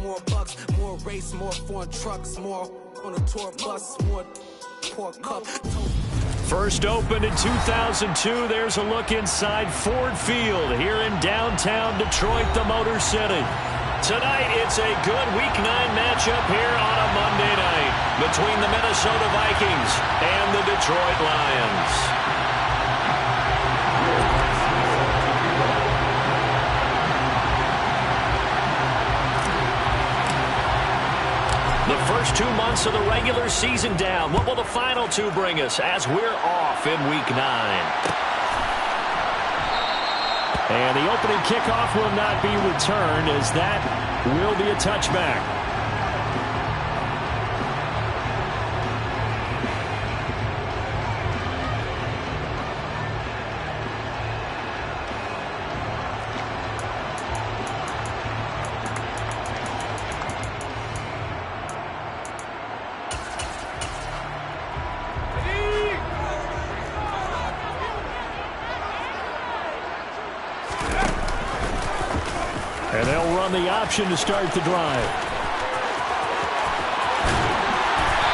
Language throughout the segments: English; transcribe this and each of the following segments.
more bucks, more race, more foreign trucks, more on a tour bus, more poor cup. First opened in 2002. There's a look inside Ford Field here in downtown Detroit, the Motor City. Tonight, it's a good Week 9 matchup here on a Monday night between the Minnesota Vikings and the Detroit Lions. The first 2 months of the regular season down. What will the final 2 bring us as we're off in Week 9? And the opening kickoff will not be returned, as that will be a touchback. And they'll run the option to start the drive.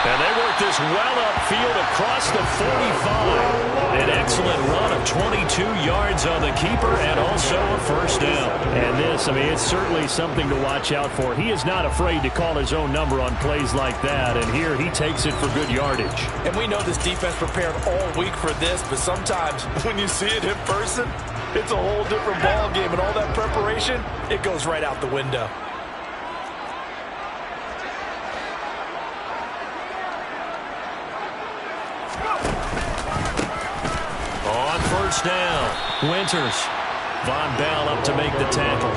And they work this well upfield across the 45. An excellent run of 22 yards on the keeper and also a first down. And this, I mean, it's certainly something to watch out for. He is not afraid to call his own number on plays like that. And here he takes it for good yardage. And we know this defense prepared all week for this, but sometimes when you see it in person, it's a whole different ball game, and all that preparation, it goes right out the window. On first down, Winters. Von Bell up to make the tackle.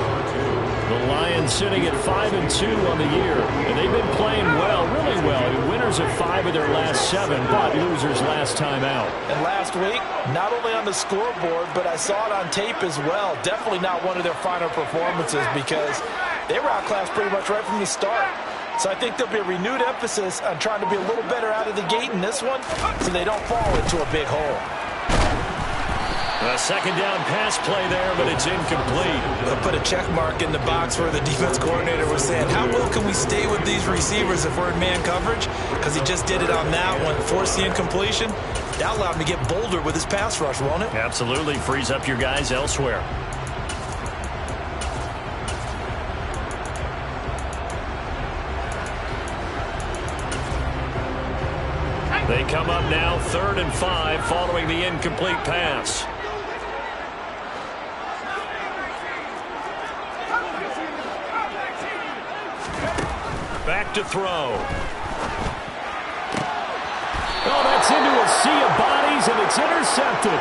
The Lions sitting at 5-2 on the year, and they've been playing well, really well. Winners of 5 of their last 7, but losers last time out. And last week, not only on the scoreboard, but I saw it on tape as well. Definitely not one of their finer performances because they were outclassed pretty much right from the start. So I think there'll be a renewed emphasis on trying to be a little better out of the gate in this one so they don't fall into a big hole. A second down pass play there, but it's incomplete. They'll put a check mark in the box where the defense coordinator was saying, how well can we stay with these receivers if we're in man coverage? Because he just did it on that one, forced the incompletion. That allowed him to get bolder with his pass rush, won't it? Absolutely. Frees up your guys elsewhere. They come up now 3rd and 5 following the incomplete pass. Back to throw. Oh, that's into a sea of bodies, and it's intercepted.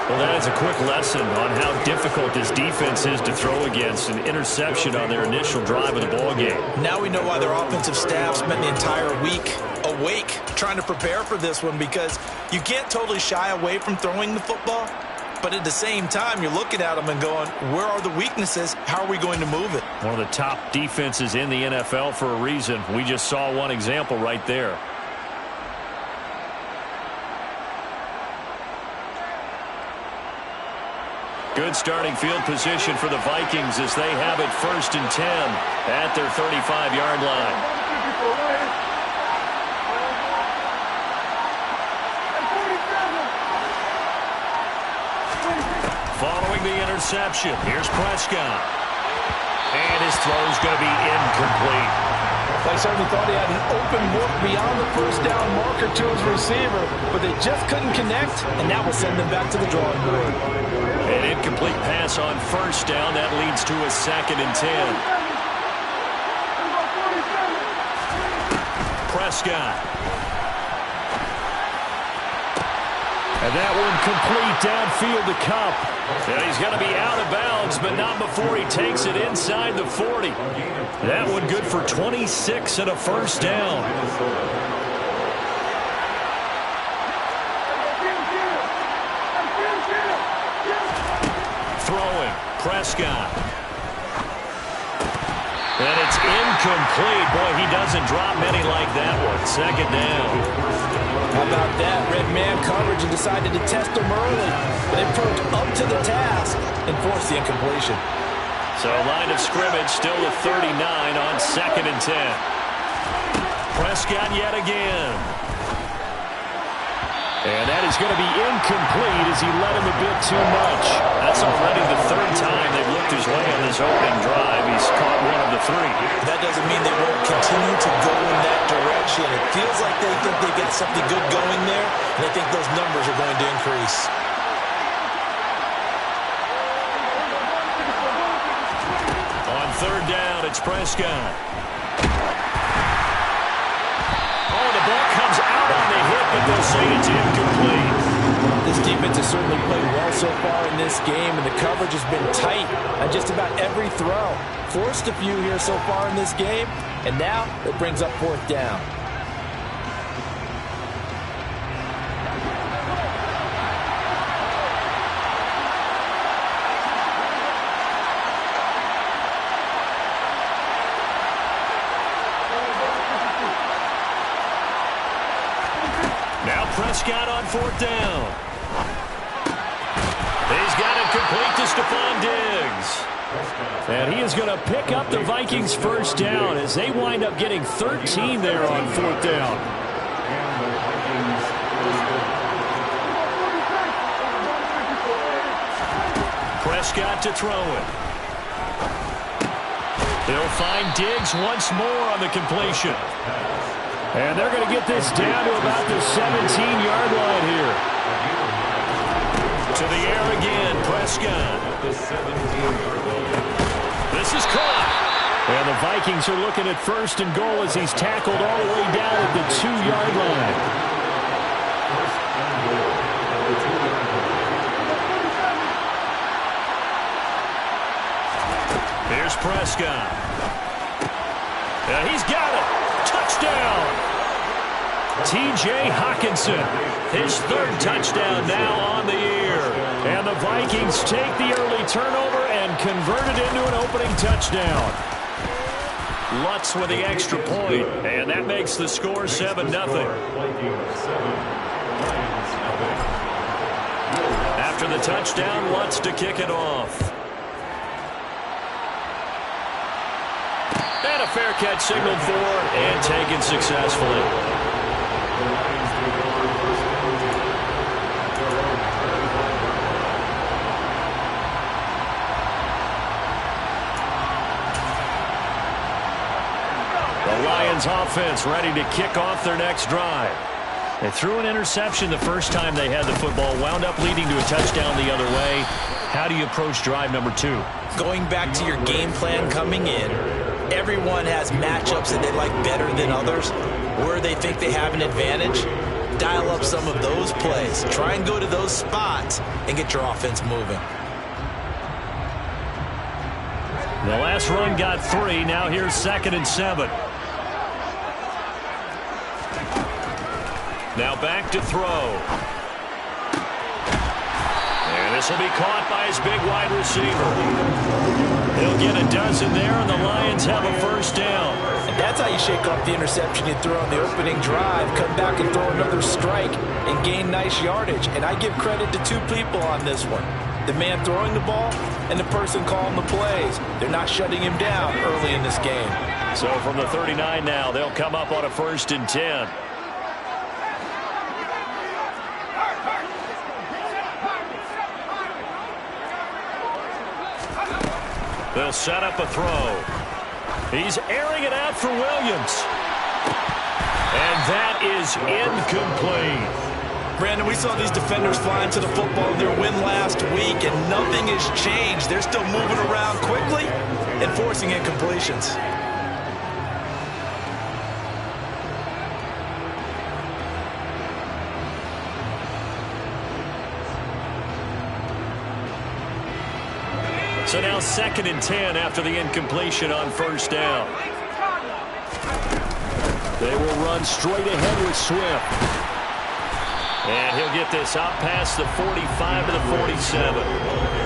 Well, that is a quick lesson on how difficult this defense is to throw against. An interception on their initial drive of the ballgame. Now we know why their offensive staff spent the entire week awake trying to prepare for this one, because you can't totally shy away from throwing the football. But at the same time, you're looking at them and going, where are the weaknesses? How are we going to move it? One of the top defenses in the NFL for a reason. We just saw one example right there. Good starting field position for the Vikings as they have it 1st and 10 at their 35-yard line. Following the interception, here's Prescott. And his throw's going to be incomplete. I certainly thought he had an open look beyond the first down marker to his receiver, but they just couldn't connect, and that will send them back to the drawing board. An incomplete pass on first down. That leads to a 2nd and 10. Prescott. And that one complete downfield to Kupp. And he's going to be out of bounds, but not before he takes it inside the 40. That one good for 26 and a first down. Throwing, Prescott. And it's incomplete. Boy, he doesn't drop many like that one. 2nd down. How about that? Red man coverage and decided to test him early. But they proved up to the task and forced the incompletion. So line of scrimmage still a 39 2nd and 10. Prescott yet again. And that is going to be incomplete as he led him a bit too much. That's already the 3rd time they've looked his way on this opening drive. He's caught one of the 3. That doesn't mean they won't continue to go in that direction. It feels like they think they've got something good going there, and I think those numbers are going to increase. On 3rd down, it's Prescott. Oh, the ball comes out on the hit, but they'll say it's incomplete. This defense has certainly played well so far in this game, and the coverage has been tight on just about every throw. Forced a few here so far in this game, and now it brings up 4th down. Prescott on 4th down. He's got it complete to Stephon Diggs. And he is going to pick up the Vikings' 1st down as they wind up getting 13 there on 4th down. Prescott to throw it. He'll find Diggs once more on the completion. And they're going to get this down to about the 17-yard line here. To the air again, Prescott. This is caught. And the Vikings are looking at 1st and goal as he's tackled all the way down at the 2-yard line. Here's Prescott. And he's got it. Touchdown! T.J. Hockenson, his 3rd touchdown now on the year. And the Vikings take the early turnover and convert it into an opening touchdown. Lutz with the extra point, and that makes the score 7-0. After the touchdown, Lutz to kick it off. And a fair catch signaled for and taken successfully. The Lions offense ready to kick off their next drive. They threw an interception the first time they had the football, wound up leading to a touchdown the other way. How do you approach drive number 2? Going back to your game plan coming in, everyone has matchups that they like better than others, where they think they have an advantage. Dial up some of those plays. Try and go to those spots and get your offense moving. The last run got 3. Now here's 2nd and 7. Now back to throw. And this will be caught by his big wide receiver. He'll get a dozen there, and the Lions have a 1st down. And that's how you shake off the interception you threw on the opening drive, come back and throw another strike, and gain nice yardage. And I give credit to 2 people on this one. The man throwing the ball and the person calling the plays. They're not shutting him down early in this game. So from the 39 now, they'll come up on a 1st and 10. They'll set up a throw. He's airing it out for Williams. And that is incomplete. Brandon, we saw these defenders flying to the football in their win last week, and nothing has changed. They're still moving around quickly and forcing incompletions. So now 2nd and 10 after the incompletion on 1st down. They will run straight ahead with Swift. And he'll get this out past the 45 to the 47.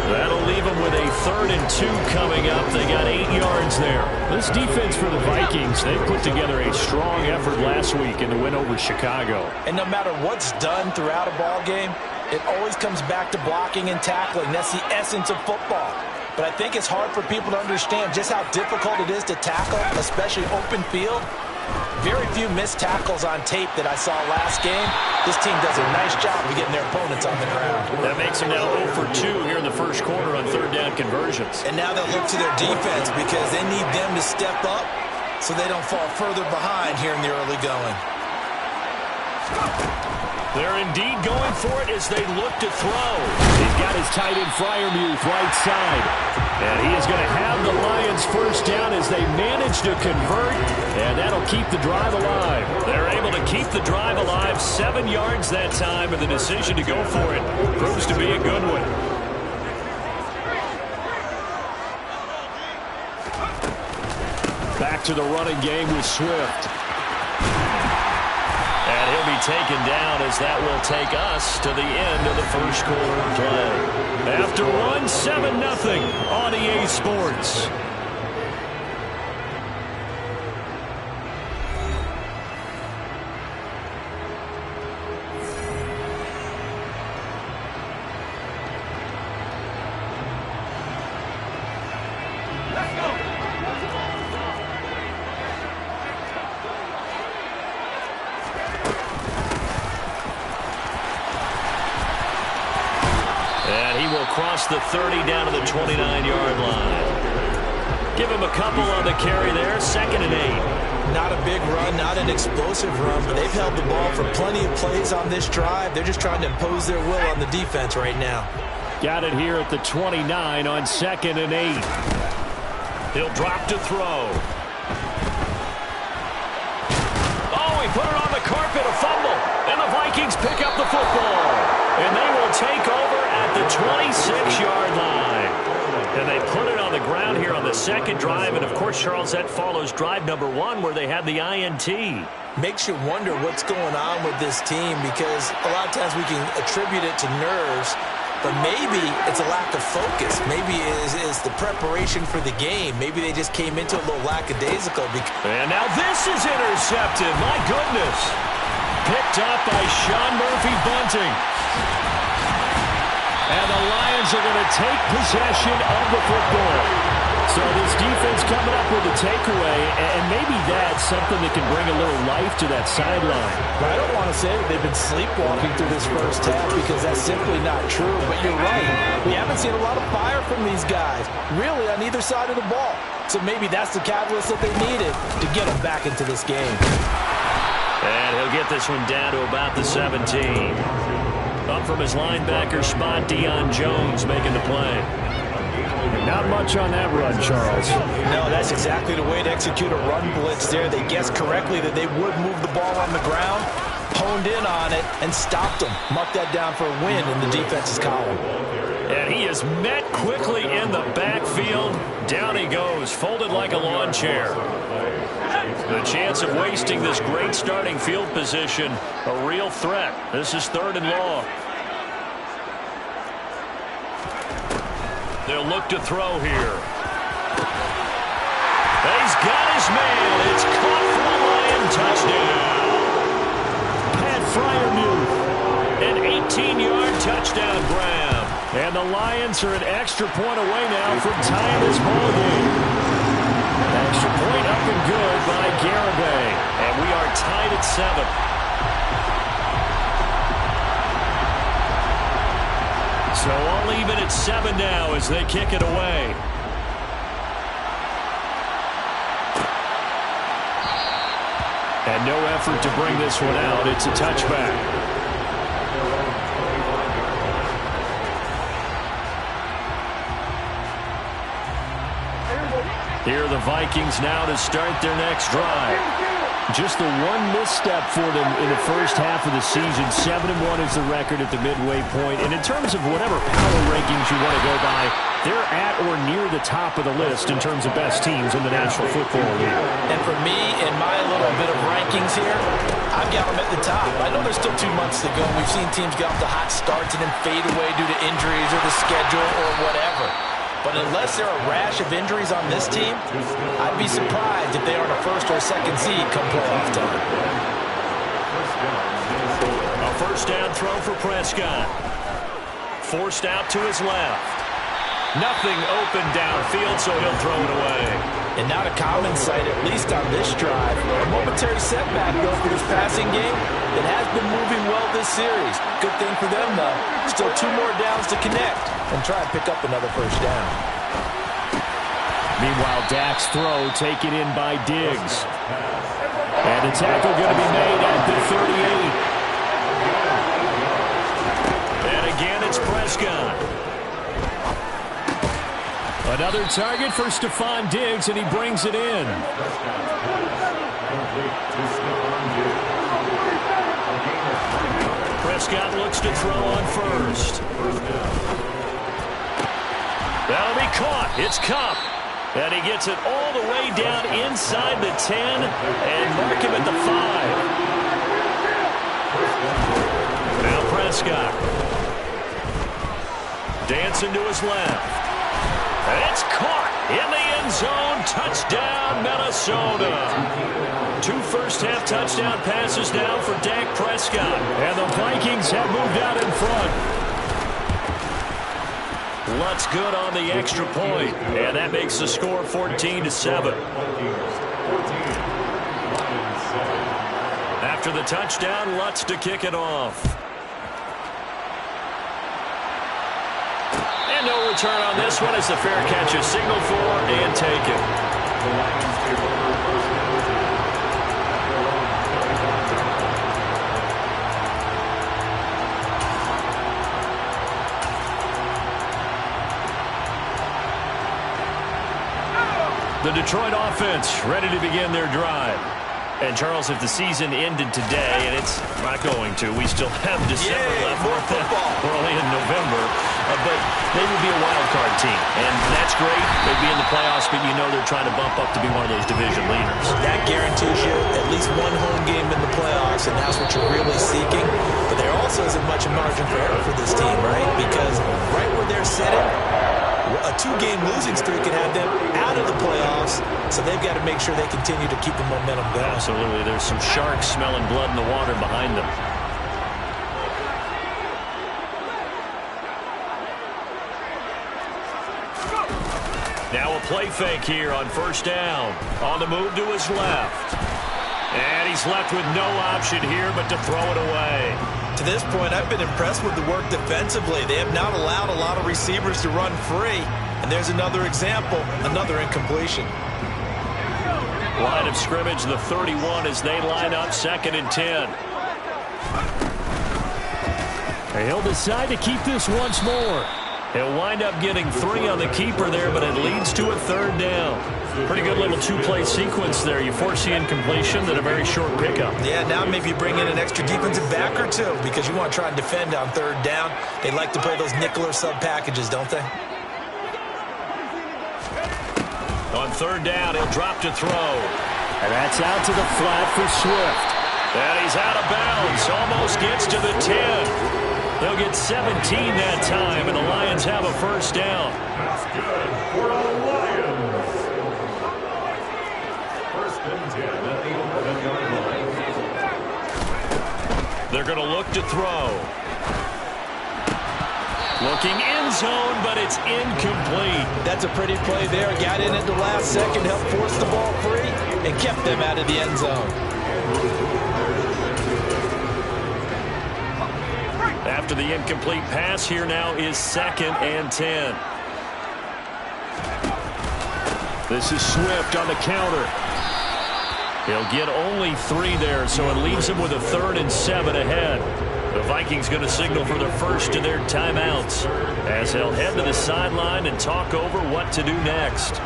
That'll leave them with a 3rd and 2 coming up. They got 8 yards there. This defense for the Vikings, they put together a strong effort last week in the win over Chicago. And no matter what's done throughout a ball game, it always comes back to blocking and tackling. That's the essence of football. but I think it's hard for people to understand just how difficult it is to tackle, especially open field. Very few missed tackles on tape that I saw last game. This team does a nice job of getting their opponents on the ground. That makes them now 0 for 2 here in the first quarter on third down conversions. And now they'll look to their defense because they need them to step up so they don't fall further behind here in the early going. They're indeed going for it as they look to throw. He's got his tight end Freiermuth right side. And he is going to have the Lions first down as they manage to convert. And that'll keep the drive alive. They're able to keep the drive alive. 7 yards that time, and the decision to go for it proves to be a good one. Back to the running game with Swift. And he'll be taken down as that will take us to the end of the first quarter of play. After one, 7-0 on EA Sports. Across the 30 down to the 29-yard line. Give him a couple on the carry there. 2nd and 8. Not a big run, not an explosive run, but they've held the ball for plenty of plays on this drive. They're just trying to impose their will on the defense right now. Got it here at the 29 on 2nd and 8. He'll drop to throw. Oh, he put it on the carpet, a fumble. And the Vikings pick up the football. And they will take over at the 26-yard line. And they put it on the ground here on the second drive. And, of course, Charles, that follows drive number 1 where they had the INT. Makes you wonder what's going on with this team because a lot of times we can attribute it to nerves, but maybe it's a lack of focus. Maybe it is the preparation for the game. Maybe they just came into a little lackadaisical. And now this is intercepted. My goodness. Picked up by Sean Murphy-Bunting. And the Lions are going to take possession of the football. So this defense coming up with a takeaway, and maybe that's something that can bring a little life to that sideline. But I don't want to say that they've been sleepwalking through this first half because that's simply not true. But you're right. We haven't seen a lot of fire from these guys, really, on either side of the ball. So maybe that's the catalyst that they needed to get them back into this game. And he'll get this one down to about the 17. Up from his linebacker spot, Deion Jones making the play. Not much on that run, Charles. No, that's exactly the way to execute a run blitz there. They guessed correctly that they would move the ball on the ground, honed in on it, and stopped them. Mark that down for a win in the defense's column. And he is met quickly in the backfield. Down he goes, folded like a lawn chair. The chance of wasting this great starting field position, a real threat. This is 3rd and long. They'll look to throw here. He's got his man. It's caught for the Lion touchdown. Pat Freiermuth. An 18-yard touchdown grab. And the Lions are an extra point away now from tying this ball game. Extra point up and good by Garibay. And we are tied at 7. So all even at 7 now as they kick it away. And no effort to bring this one out. It's a touchback. Here are the Vikings now to start their next drive. Just the one misstep for them in the first half of the season. 7-1 is the record at the midway point. And in terms of whatever power rankings you want to go by, they're at or near the top of the list in terms of best teams in the National Football League. And for me, in my little bit of rankings here, I've got them at the top. I know there's still 2 months to go. We've seen teams get off to hot starts and then fade away due to injuries or the schedule or whatever. But unless there are a rash of injuries on this team, I'd be surprised if they aren't a 1st or 2nd seed come playoff time. A first down throw for Prescott. Forced out to his left. Nothing open downfield, so he'll throw it away. And not a common sight, at least on this drive. A momentary setback, though, for this passing game. It has been moving well this series. Good thing for them, though. Still 2 more downs to connect and try and pick up another first down. Meanwhile, Dak's throw taken in by Diggs. And the tackle going to be made at the 38. And again, it's Prescott. Another target for Stephon Diggs, and he brings it in. Prescott looks to throw on first. That'll be caught. It's Kupp. And he gets it all the way down inside the 10 and mark him at the 5. Now Prescott. Dancing to his left. And it's caught in the end zone. Touchdown, Minnesota. 2 first-half touchdown passes now for Dak Prescott. And the Vikings have moved out in front. Lutz good on the extra point. And that makes the score 14-7. After the touchdown, Lutz to kick it off. And no return on this one as the fair catch is signaled for and taken. The Detroit offense ready to begin their drive. And, Charles, if the season ended today, and it's not going to, we still have December left. More football. We're only in November. But they would be a wild card team. And that's great. They'd be in the playoffs, but you know they're trying to bump up to be one of those division leaders. That guarantees you at least one home game in the playoffs, and that's what you're really seeking. But there also isn't much margin for error for this team, right? Because right where they're sitting, a 2-game losing streak could have them out of the playoffs, so they've got to make sure they continue to keep the momentum going. Absolutely. There's some sharks smelling blood in the water behind them. Now a play fake here on first down. On the move to his left. And he's left with no option here but to throw it away. To this point, I've been impressed with the work defensively. They have not allowed a lot of receivers to run free. And there's another example, another incompletion. Line of scrimmage, the 31 as they line up 2nd and 10. He'll decide to keep this once more. He'll wind up getting 3 on the keeper there, but it leads to a 3rd down. Pretty good little 2-play sequence there. You force the incompletion, then a very short pickup. Yeah, now maybe you bring in an extra defensive back or 2 because you want to try and defend on 3rd down. They like to play those nickel or sub packages, don't they? On 3rd down, he'll drop to throw. And that's out to the flat for Swift. And he's out of bounds. Almost gets to the 10. They'll get 17 that time, and the Lions have a first down. That's good for the Lions. 1st and 10 at the 11-yard line. They're going to look to throw. Looking end zone, but it's incomplete. That's a pretty play there. Got in at the last second, helped force the ball free, and kept them out of the end zone. After the incomplete pass, here now is 2nd and 10. This is Swift on the counter. He'll get only 3 there, so it leaves him with a 3rd and 7 ahead. The Vikings going to signal for the first of their timeouts as they'll head to the sideline and talk over what to do next.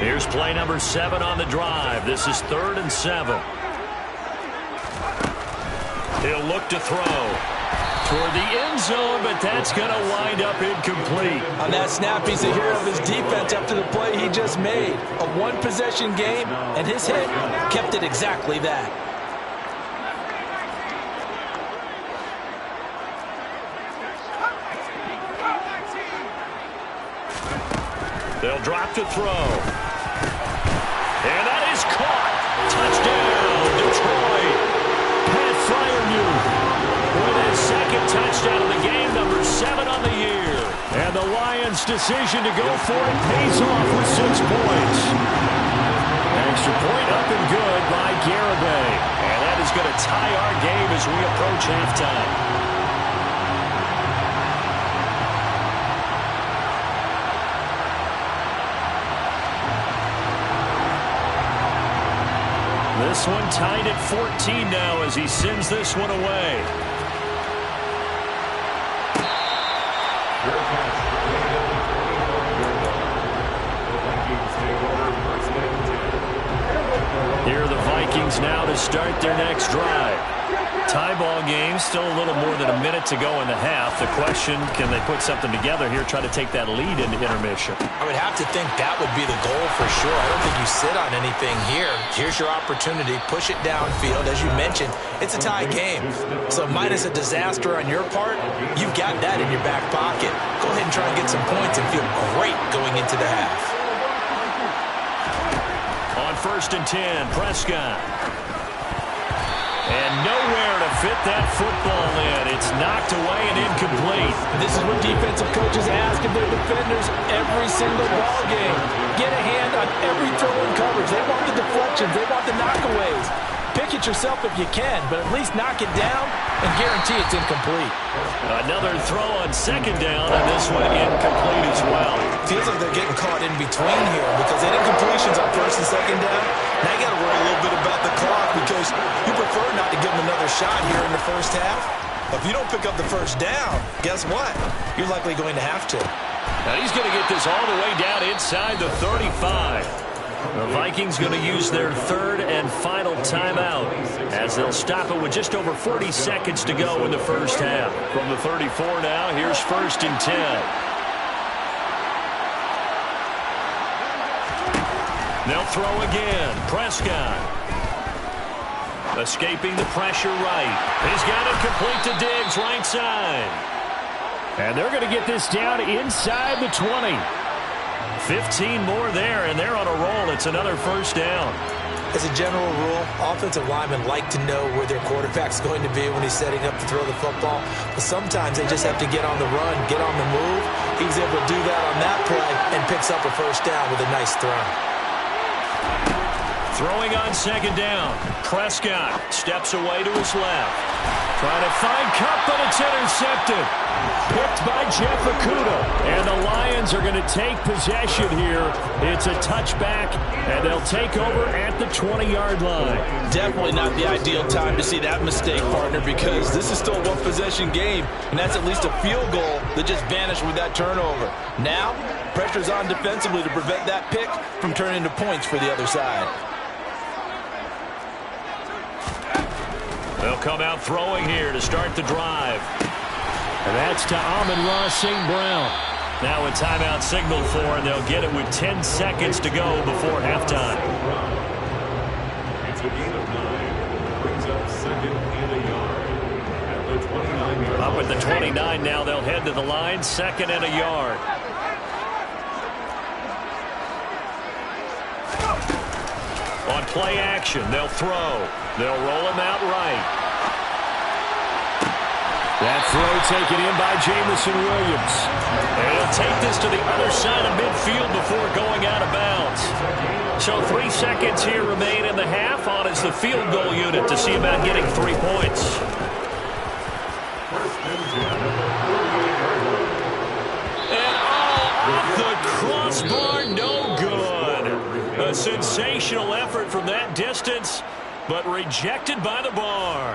Here's play number 7 on the drive. This is 3rd and 7. He'll look to throw toward the end zone, but that's going to wind up incomplete. On that snap, he's a hero of his defense after the play he just made. A 1-possession game, and his hit kept it exactly that. They'll drop to throw. And that is caught. Touchdown, Detroit. touchdown of the game, number 7 on the year. And the Lions' decision to go for it pays off with 6 points. Extra point up and good by Garibay. And that is going to tie our game as we approach halftime. This one tied at 14 now as he sends this one away. Here are the Vikings now to start their next drive. Tie ball game, still a little more than a minute to go in the half. The question, can they put something together here, try to take that lead into intermission? I would have to think that would be the goal for sure. I don't think you sit on anything here. Here's your opportunity. Push it downfield. As you mentioned, it's a tie game. So minus a disaster on your part, you've got that in your back pocket. Go ahead and try and get some points and feel great going into the half. On 1st and 10, Prescott. And nowhere to fit that football in. It's knocked away and incomplete. This is what defensive coaches ask of their defenders every single ball game. Get a hand on every throw in coverage. They want the deflections. They want the knockaways. Pick it yourself if you can, but at least knock it down and guarantee it's incomplete. Another throw on 2nd down, and this one incomplete as well. Feels like they're getting caught in between here because they had incompletions on 1st and 2nd down. Now you got to worry a little bit about the clock because you prefer not to give them another shot here in the first half. If you don't pick up the 1st down, guess what? You're likely going to have to. Now he's going to get this all the way down inside the 35. The Vikings going to use their 3rd and final timeout as they'll stop it with just over 40 seconds to go in the first half. From the 34 now, here's 1st and 10. They'll throw again. Prescott. Escaping the pressure right. He's got it complete to Diggs, right side. And they're going to get this down inside the 20. 15 more there, and they're on a roll. It's another 1st down. As a general rule, offensive linemen like to know where their quarterback's going to be when he's setting up to throw the football. But sometimes they just have to get on the run, get on the move. He was able to do that on that play and picks up a 1st down with a nice throw. Throwing on 2nd down. Prescott steps away to his left. Trying to find Kupp, but it's intercepted. Picked by Jeff Okudah. And the Lions are going to take possession here. It's a touchback, and they'll take over at the 20-yard line. Definitely not the ideal time to see that mistake, partner, because this is still a one-possession game, and that's at least a field goal that just vanished with that turnover. Now, pressure's on defensively to prevent that pick from turning into points for the other side. They'll come out throwing here to start the drive. And that's to Amon-Ra St. Brown. Now a timeout signal for, and they'll get it with 10 seconds to go before halftime. It's a gain of 9. Brings up 2nd and a yard. At the 29-yard line. Up at the 29 now, they'll head to the line, 2nd and a yard. On play action, they'll throw. They'll roll him out right. That throw taken in by Jamison Williams. And he'll take this to the other side of midfield before going out of bounds. So 3 seconds here remain in the half. On is the field goal unit to see about getting 3 points. And off the crossbar, no good. A sensational effort from that distance, but rejected by the bar.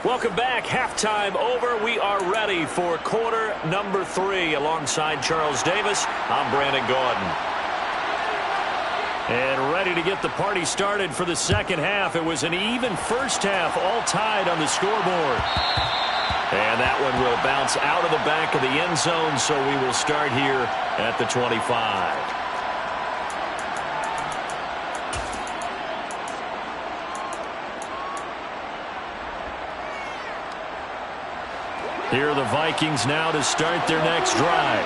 Welcome back. Halftime over. We are ready for quarter number 3. Alongside Charles Davis, I'm Brandon Gaudin. And ready to get the party started for the second half. It was an even first half, all tied on the scoreboard. And that one will bounce out of the back of the end zone, so we will start here at the 25. Here are the Vikings now to start their next drive.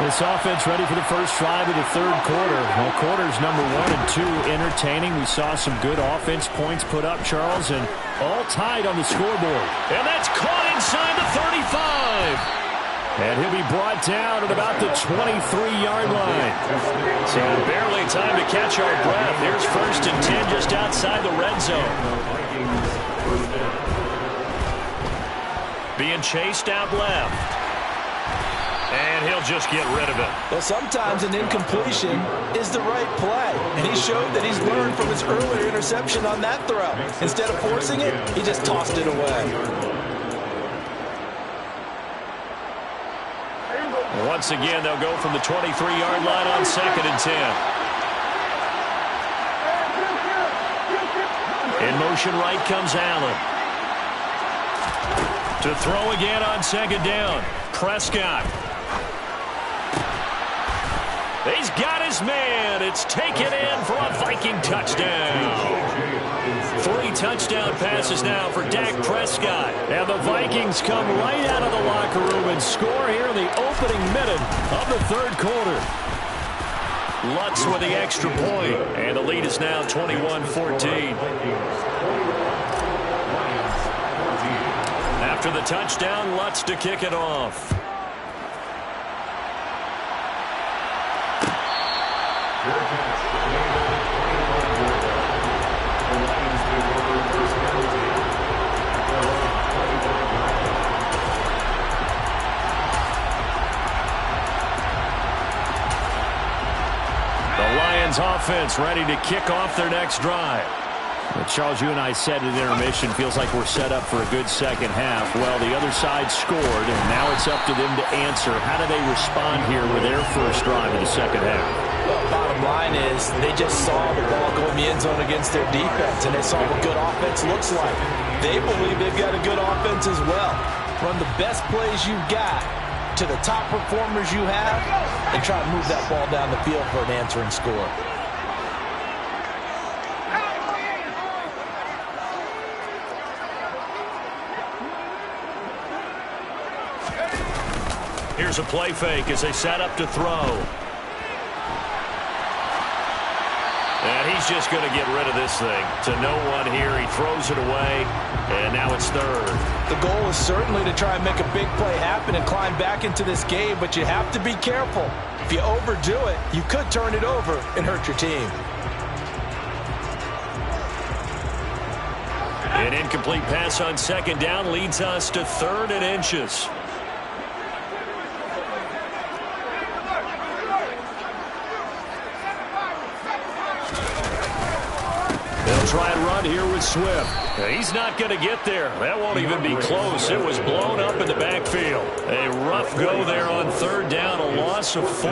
This offense ready for the first drive of the third quarter. Well, quarters number 1 and 2 entertaining. We saw some good offense points put up, Charles, and all tied on the scoreboard. And that's caught inside the 35. And he'll be brought down at about the 23-yard line. So barely time to catch our breath. Here's 1st and 10 just outside the red zone. Being chased out left. And he'll just get rid of it. Well, sometimes an incompletion is the right play. And he showed that he's learned from his earlier interception on that throw. Instead of forcing it, he just tossed it away. Once again, they'll go from the 23-yard line on 2nd and 10. In motion right comes Allen. To throw again on 2nd down. Prescott. He's got his man. It's taken in for a Viking touchdown. 3 touchdown passes now for Dak Prescott. And the Vikings come right out of the locker room and score here in the opening minute of the third quarter. Lutz with the extra point. And the lead is now 21-14. After the touchdown, Lutz to kick it off. The Lions offense ready to kick off their next drive. Well, Charles, you and I said at intermission, feels like we're set up for a good second half. Well, the other side scored, and now it's up to them to answer. How do they respond here with their first drive of the second half? Well, bottom line is they just saw the ball go in the end zone against their defense, and they saw what good offense looks like. They believe they've got a good offense as well. Run the best plays you've got to the top performers you have, and try to move that ball down the field for an answering score. Here's a play fake as they set up to throw. And he's just going to get rid of this thing. To no one here. He throws it away, and now it's 3rd. The goal is certainly to try and make a big play happen and climb back into this game, but you have to be careful. If you overdo it, you could turn it over and hurt your team. An incomplete pass on 2nd down leads us to 3rd and inches. They'll try and run here with Swift. He's not going to get there. That won't even be close. It was blown up in the backfield. A rough go there on 3rd down, a loss of 4.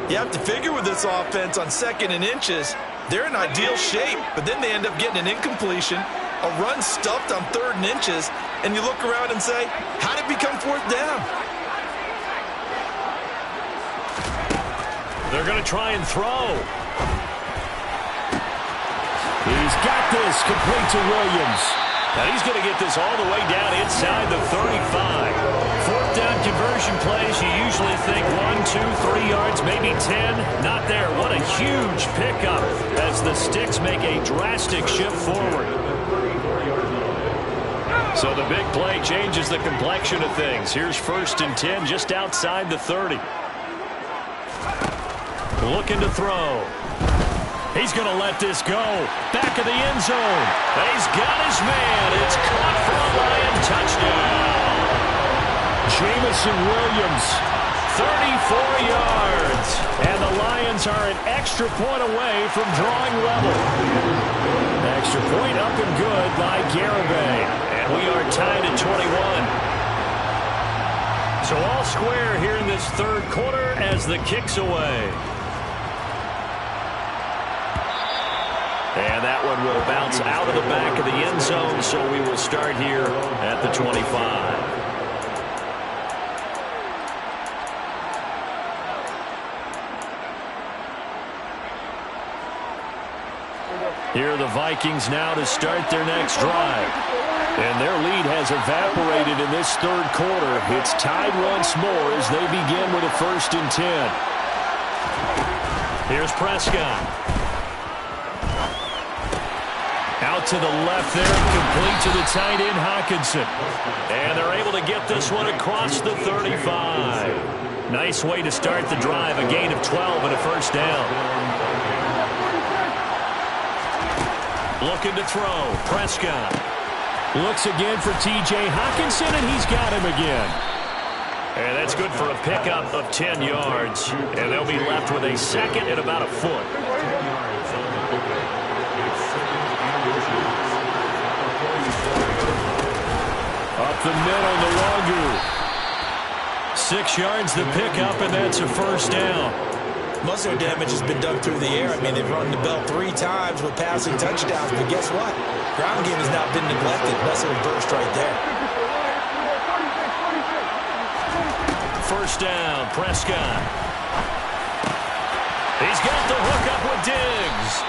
You have to figure with this offense on 2nd and inches, they're in ideal shape, but then they end up getting an incompletion, a run stuffed on 3rd and inches, and you look around and say, how did it become 4th down? They're going to try and throw. He's got this complete to Williams. Now he's going to get this all the way down inside the 35. 4th down conversion plays, you usually think 1, 2, 3 yards, maybe 10. Not there. What a huge pickup as the Sticks make a drastic shift forward. So the big play changes the complexion of things. Here's 1st and 10 just outside the 30. Looking to throw. He's going to let this go. Back of the end zone. He's got his man. It's caught for a Lion touchdown. Jamison Williams. 34 yards. And the Lions are an extra point away from drawing level. Extra point up and good by Garibay. And we are tied at 21. So all square here in this third quarter as the kick's away. And that one will bounce out of the back of the end zone, so we will start here at the 25. Here are the Vikings now to start their next drive. And their lead has evaporated in this third quarter. It's tied once more as they begin with a 1st and 10. Here's Prescott. Out to the left there, complete to the tight end, Hockenson. And they're able to get this one across the 35. Nice way to start the drive, a gain of 12 and a 1st down. Looking to throw, Prescott. Looks again for T.J. Hockenson, and he's got him again. And that's good for a pickup of 10 yards. And they'll be left with a 2nd and about a foot. Up the middle, no longer. 6 yards the pickup, and that's a 1st down. Most of their damage has been done through the air. I mean, they've run the bell 3 times with passing touchdowns, but guess what? Ground game has not been neglected. That's a burst right there. 1st down, Prescott. He's got the hook up with Diggs.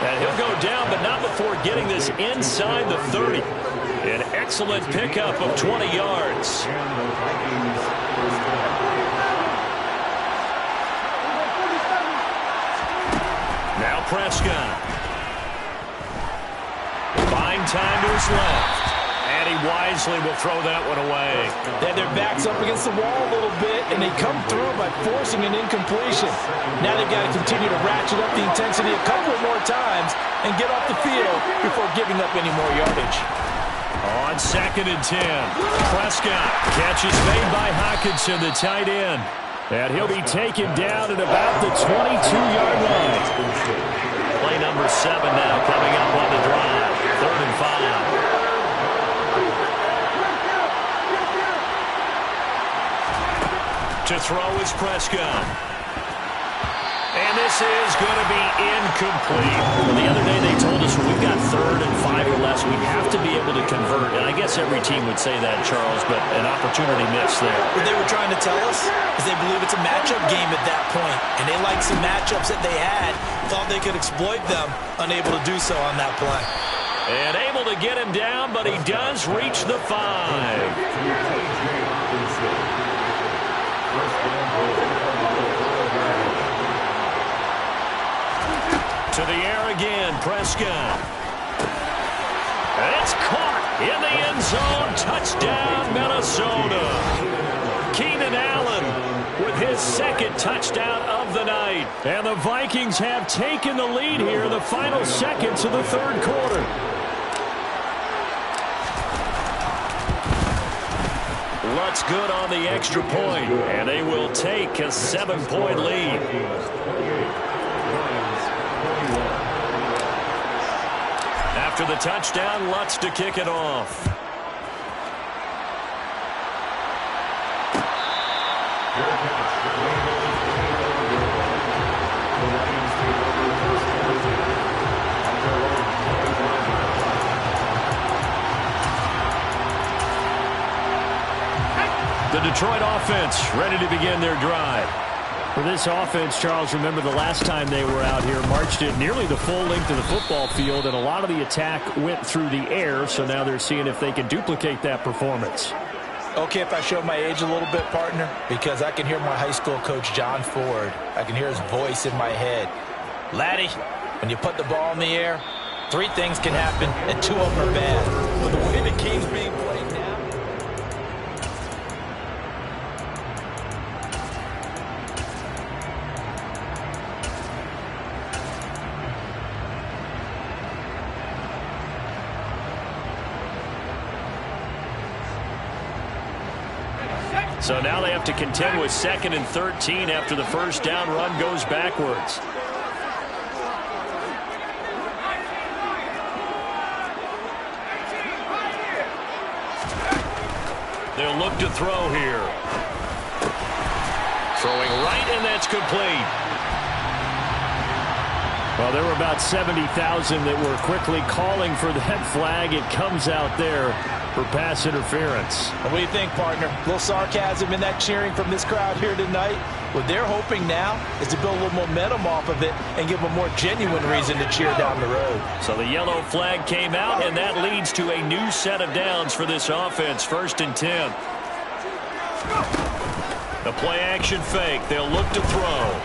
And he'll go down, but not before getting this inside the 30. An excellent pickup of 20 yards. Now Prescott. Buying time to his left. And he wisely will throw that one away. They had their backs up against the wall a little bit, and they come through by forcing an incompletion. Now they've got to continue to ratchet up the intensity a couple more times and get off the field before giving up any more yardage. On 2nd and 10, Prescott. Catch is made by Hockenson, the tight end. And he'll be taken down at about the 22-yard line. Play number 7 now coming up on the drive. 3rd and 5. To throw is Prescott. And this is going to be incomplete. Well, the other day they told us when we've got 3rd and 5 or less, we have to be able to convert. And I guess every team would say that, Charles, but an opportunity missed there. What they were trying to tell us is they believe it's a matchup game at that point. And they liked some matchups that they had, thought they could exploit them, unable to do so on that play. And able to get him down, but he does reach the 5. To the air again, Prescott. It's caught in the end zone. Touchdown, Minnesota. Keenan Allen with his 2nd touchdown of the night. And the Vikings have taken the lead here in the final seconds of the 3rd quarter. Lutz good on the extra point, and they will take a 7-point lead. After the touchdown, Lutz to kick it off. The Detroit offense ready to begin their drive. For this offense, Charles, remember the last time they were out here, marched it nearly the full length of the football field, and a lot of the attack went through the air, so now they're seeing if they can duplicate that performance. Okay, if I show my age a little bit, partner, because I can hear my high school coach, John Ford. I can hear his voice in my head. Laddie, when you put the ball in the air, 3 things can happen, and 2 of them are bad. But the way the game's being played now, so now they have to contend with 2nd and 13 after the 1st down run goes backwards. They'll look to throw here. Throwing right, and that's complete. Well, there were about 70,000 that were quickly calling for that flag. It comes out there. for pass interference. What do you think, partner? A little sarcasm in that cheering from this crowd here tonight. What they're hoping now is to build a little momentum off of it and give them a more genuine reason to cheer down the road. So the yellow flag came out, and that leads to a new set of downs for this offense. 1st and 10. The play-action fake. They'll look to throw.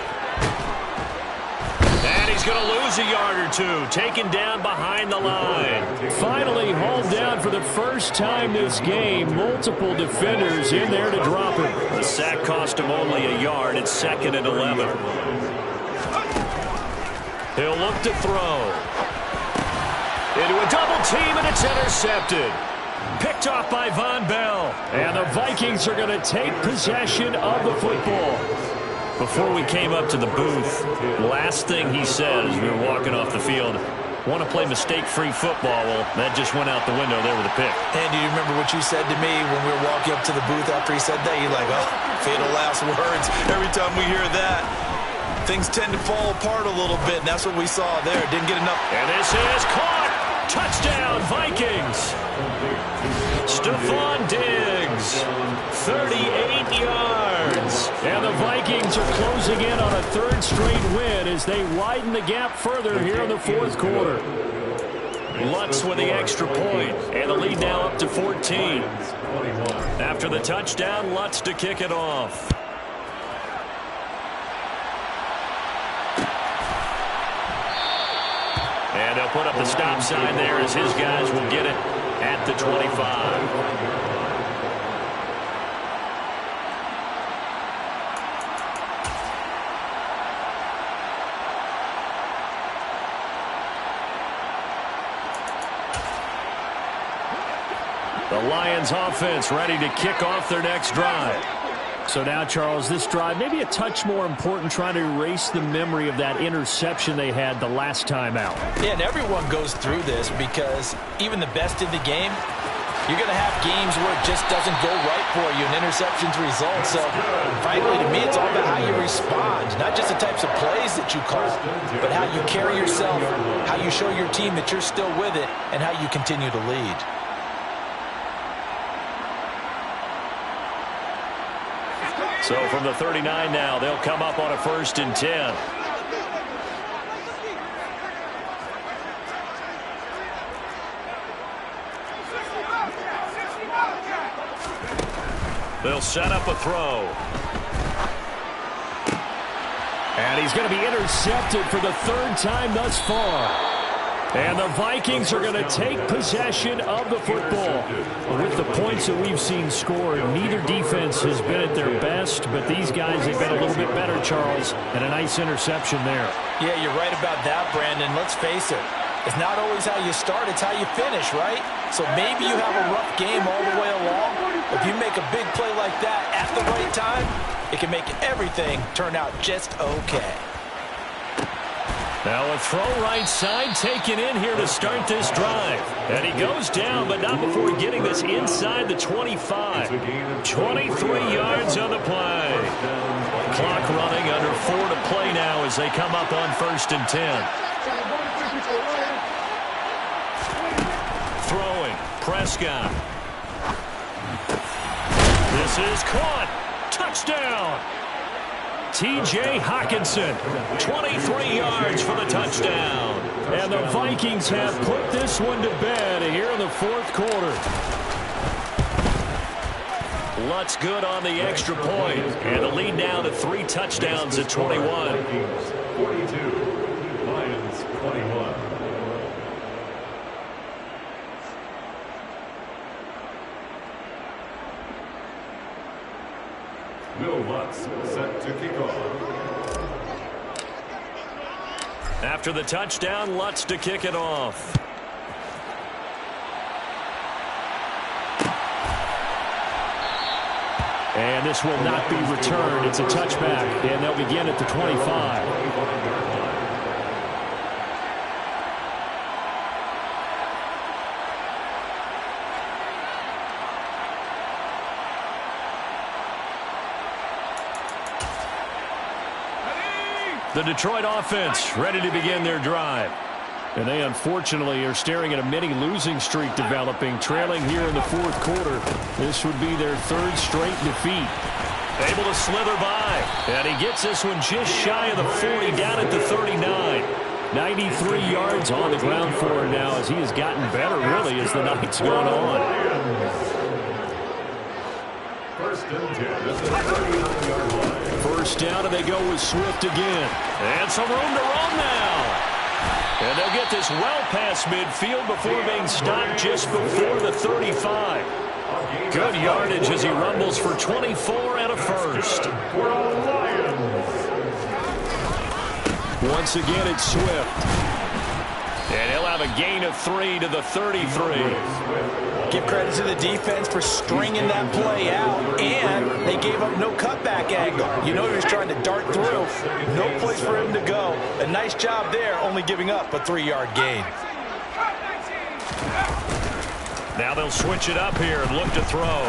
And he's going to lose a yard or two. Taken down behind the line. Finally hauled down for the first time this game. Multiple defenders in there to drop him. The sack cost him only a yard. It's 2nd and 11. He'll look to throw. Into a double team, and it's intercepted. Picked off by Von Bell. And the Vikings are going to take possession of the football. Before we came up to the booth, last thing he said as we were walking off the field, want to play mistake-free football. Well, that just went out the window there with a pick. And do you remember what you said to me when we were walking up to the booth after he said that? You're like, oh, fatal last words. Every time we hear that, things tend to fall apart a little bit, and that's what we saw there. Didn't get enough. And this is caught. Touchdown, Vikings. Stephon Diggs, 38 yards. And the Vikings are closing in on a 3rd straight win as they widen the gap further here in the 4th quarter. Lutz with the extra point, and the lead now up to 14. After the touchdown, Lutz to kick it off. And they'll put up the stop sign there as his guys will get it at the 25. The Lions offense ready to kick off their next drive. So now, Charles, this drive maybe a touch more important, trying to erase the memory of that interception they had the last time out. Yeah, and everyone goes through this because even the best in the game, you're going to have games where it just doesn't go right for you, and interceptions result. So, frankly, to me, it's all about how you respond, not just the types of plays that you call, but how you carry yourself, how you show your team that you're still with it, and how you continue to lead. So from the 39 now, they'll come up on a 1st and 10. They'll set up a throw. And he's going to be intercepted for the 3rd time thus far. And the Vikings are going to take possession of the football. With the points that we've seen scored, neither defense has been at their best, but these guys have been a little bit better, Charles, and a nice interception there. Yeah, you're right about that, Brandon. Let's face it. It's not always how you start, it's how you finish, right? So maybe you have a rough game all the way along. If you make a big play like that at the right time, it can make everything turn out just okay. Now a throw right side taken in here to start this drive. And he goes down, but not before getting this inside the 25. 23 yards on the play. Clock running, under 4 to play now as they come up on 1st and 10. Throwing, Prescott. This is caught. Touchdown. T.J. Hockenson, 23 yards for the touchdown. And the Vikings have put this one to bed here in the 4th quarter. Lutz good on the extra point. And the lead now to 3 touchdowns at 21. 42, Lions 21. Will Lutz set to kick off. After the touchdown, Lutz to kick it off. And this will not be returned. It's a touchback, and they'll begin at the 25. The Detroit offense ready to begin their drive. And they unfortunately are staring at a mini losing streak developing, trailing here in the fourth quarter. This would be their third straight defeat. Able to slither by. And he gets this one just shy of the 40, down at the 39. 93 yards on the ground for him now as he has gotten better, really, as the night's gone on. First and 10 at the 39-yard line. First down, and they go with Swift again. And some room to run now. And they'll get this well past midfield before being stopped just before the 35. Good yardage as he rumbles for 24 and a first. Once again, it's Swift. And he'll have a gain of 3 to the 33. Give credit to the defense for stringing that play out, and they gave up no cutback angle. You know he was trying to dart through. No place for him to go. A nice job there, only giving up a 3-yard gain. Now they'll switch it up here and look to throw.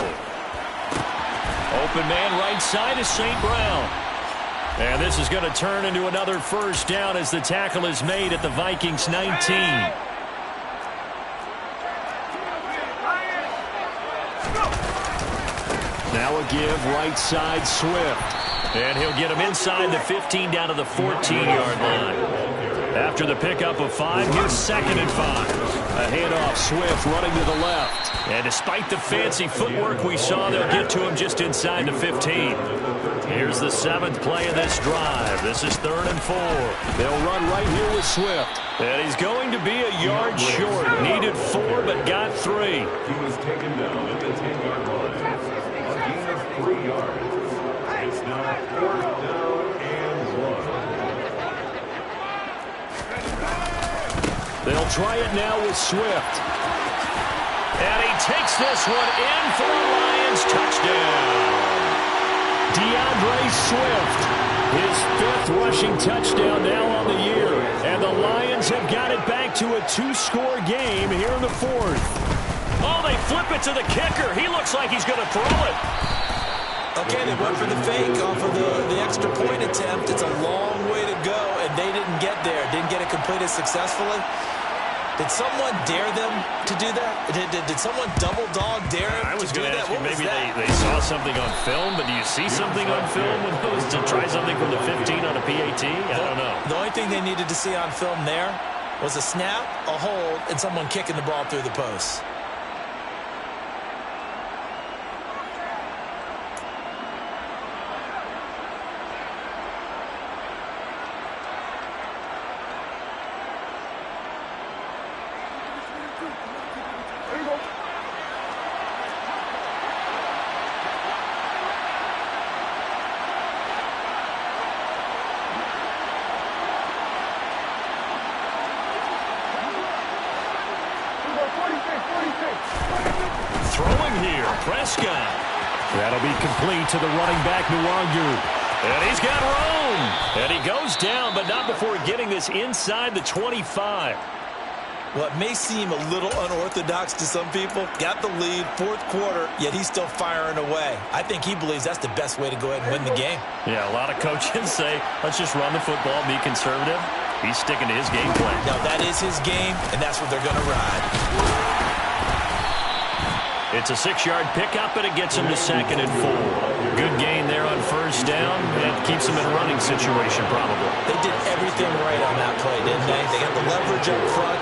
Open man right side is St. Brown. And this is going to turn into another first down as the tackle is made at the Vikings 19. Now a give, right side, Swift. And he'll get him inside the 15 down to the 14-yard line. After the pickup of 5, here's 2nd and 5. A handoff, Swift running to the left. And despite the fancy footwork we saw, they'll get to him just inside the 15. Here's the 7th play of this drive. This is 3rd and 4. They'll run right here with Swift. And he's going to be a yard short. Needed 4, but got 3. He was taken down at the 10-yard line. A gain of 3 yards. It's now 4th down and 1. They'll try it now with Swift. And he takes this one in for a Lions touchdown. DeAndre Swift, his 5th rushing touchdown now on the year. And the Lions have got it back to a 2-score game here in the 4th. Oh, they flip it to the kicker. He looks like he's going to throw it. Okay, they went for the fake off of the extra point attempt. It's a long way to go, and they didn't get there. Didn't get it completed successfully. Did someone dare them to do that? Did someone double dog dare them I was to do going to that? ask you, maybe they saw something on film, but do you see something on film when it was to try something from the 15 on a PAT? I don't know. The only thing they needed to see on film there was a snap, a hold, and someone kicking the ball through the post. Throwing here, Prescott. That'll be complete to the running back, Nwangu. And he's got room. And he goes down, but not before getting this inside the 25. Well, it may seem a little unorthodox to some people. Got the lead, 4th quarter, yet he's still firing away. I think he believes that's the best way to go ahead and win the game. Yeah, a lot of coaches say, let's just run the football, be conservative. He's sticking to his game plan. Now, that is his game, and that's what they're going to ride. It's a 6-yard pickup, and it gets him to 2nd and 4. Good gain there on first down, and keeps him in a running situation probably. They did everything right on that play, didn't they? They got the leverage up front,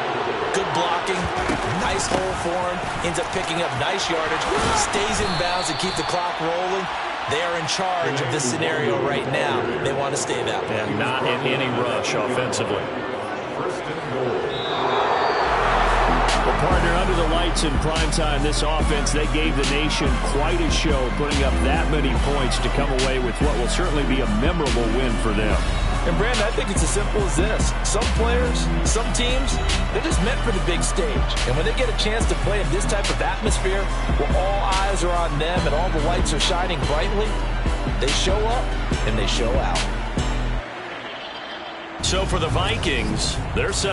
good blocking, nice hole for him, ends up picking up nice yardage, stays in bounds and keep the clock rolling. They are in charge of this scenario right now. They want to stay that way. And not in any rush offensively. First and goal. Well, partner, under the lights in primetime, this offense, they gave the nation quite a show, putting up that many points to come away with what will certainly be a memorable win for them. And, Brandon, I think it's as simple as this. Some players, some teams, they're just meant for the big stage. And when they get a chance to play in this type of atmosphere where all eyes are on them and all the lights are shining brightly, they show up and they show out. So for the Vikings, they're set.